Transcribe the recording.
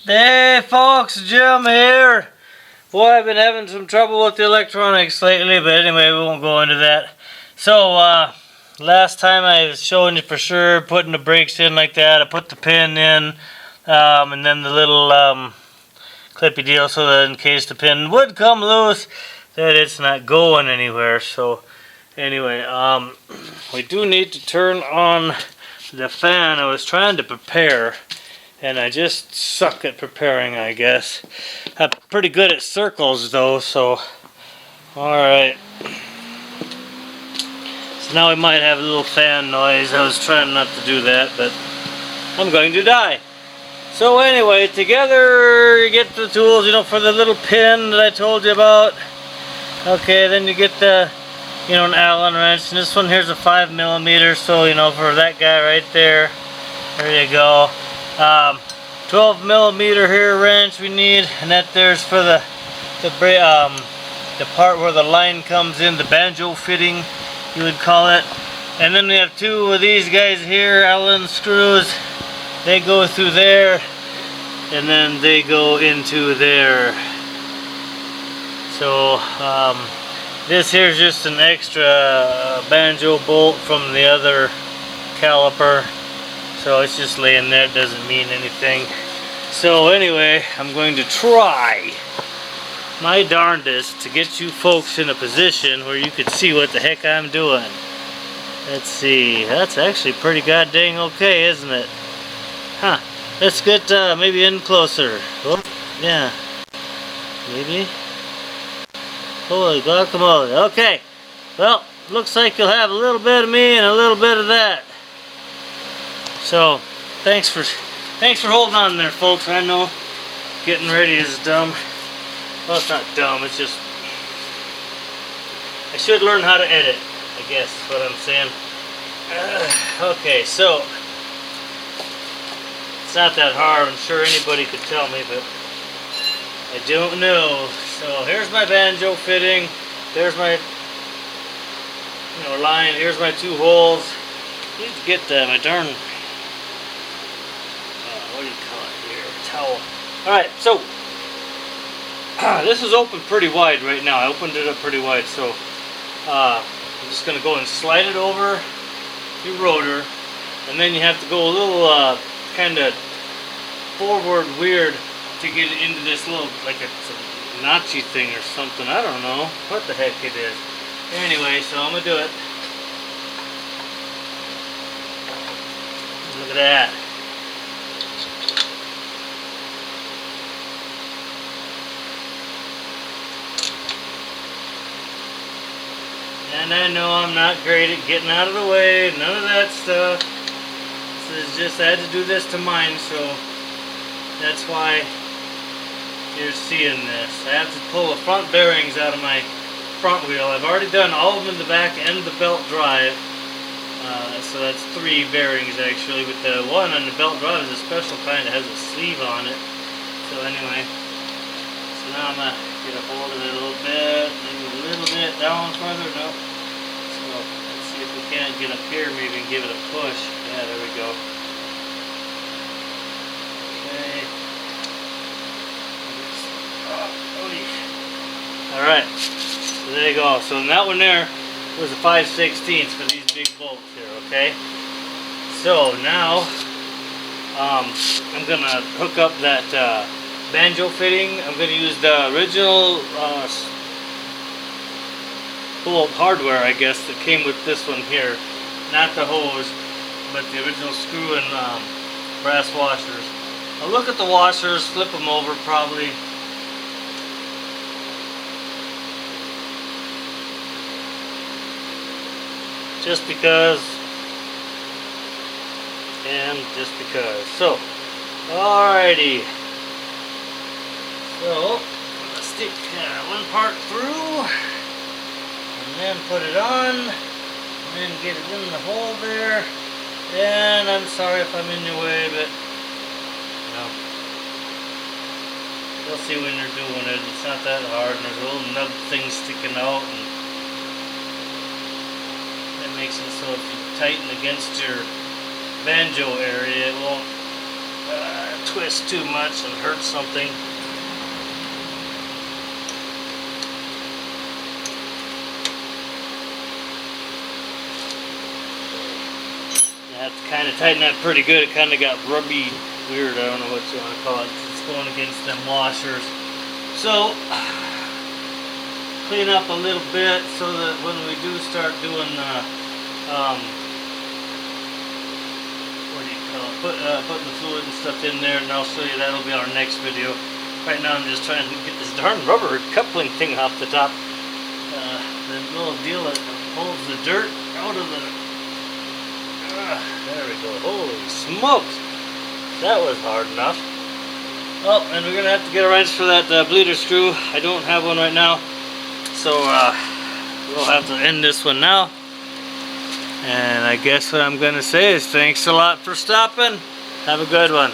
Hey folks, Jim here. Boy, I've been having some trouble with the electronics lately, but anyway, we won't go into that. So, last time I was showing you for sure putting the brakes in like that. I put the pin in, and then the little clippy deal so that in case the pin would come loose, that it's not going anywhere. So, anyway, we do need to turn on the fan. I was trying to prepare, and I just suck at preparing, I guess. I'm pretty good at circles though, so alright. So now we might have a little fan noise. I was trying not to do that, but I'm going to die. So anyway, together you get the tools, for the little pin that I told you about. Okay, then you get the, an Allen wrench, and this one here's a 5mm, so for that guy right there. There you go. 12mm here wrench we need, and that there's for the part where the line comes in, the banjo fitting, you would call it. And then we have two of these guys here, Allen screws. They go through there, and then they go into there. So this here's just an extra banjo bolt from the other caliper. So it's just laying there, it doesn't mean anything. So anyway, I'm going to try my darndest to get you folks in a position where you could see what the heck I'm doing. Let's see, that's actually pretty goddamn okay, isn't it? Huh, let's get maybe in closer. Oh, yeah, maybe. Holy guacamole, okay. Well, looks like you'll have a little bit of me and a little bit of that. So, thanks for holding on there, folks. I know getting ready is dumb. Well, it's not dumb, it's just I should learn how to edit, I guess is what I'm saying. Okay, so it's not that hard. I'm sure anybody could tell me, but I don't know. So here's my banjo fitting. There's my line. Here's my two holes. I need to get my darn what do you call it here? Towel. Alright, so this is open pretty wide right now. I opened it up pretty wide, so I'm just going to go and slide it over your rotor, and then you have to go a little kind of forward weird to get it into this little, like it's a notchy thing or something. I don't know what the heck it is. Anyway, so I'm going to do it. Look at that. And I know I'm not great at getting out of the way, none of that stuff. This is just, I had to do this to mine, so that's why you're seeing this. I have to pull the front bearings out of my front wheel. I've already done all of them in the back and the belt drive. So that's 3 bearings actually, but the one on the belt drive is a special kind that has a sleeve on it. So anyway, so now I'm going to get a hold of it a little bit, maybe a little bit down further, no. So let's see if we can't get up here, maybe give it a push. Yeah, there we go. Okay. Alright, so there you go. So that one there was a 5/16 for these big bolts here, okay? So now I'm going to hook up that banjo fitting. I'm going to use the original bolt hardware, I guess, that came with this one here. Not the hose, but the original screw and brass washers. I'll look at the washers, flip them over probably. Just because. And just because. So, alrighty. So, let's stick one part through, and then put it on, and then get it in the hole there. And I'm sorry if I'm in your way, but you'll see when you're doing it. It's not that hard, and there's a little nub thing sticking out, and that makes it so if you tighten against your banjo area, it won't twist too much and hurt something. I have to kind of tighten that pretty good. It kind of got rubby, weird. I don't know what you want to call it. It's going against them washers. So clean up a little bit so that when we do start doing what do you call it? Putting the fluid and stuff in there, and I'll show you. That'll be our next video. Right now I'm just trying to get this darn rubber coupling thing off the top. The little deal that holds the dirt out of the... there we go. Holy smokes! That was hard enough. Oh, and we're going to have to get a wrench for that bleeder screw. I don't have one right now. So we'll have to end this one now. And I guess what I'm going to say is thanks a lot for stopping. Have a good one.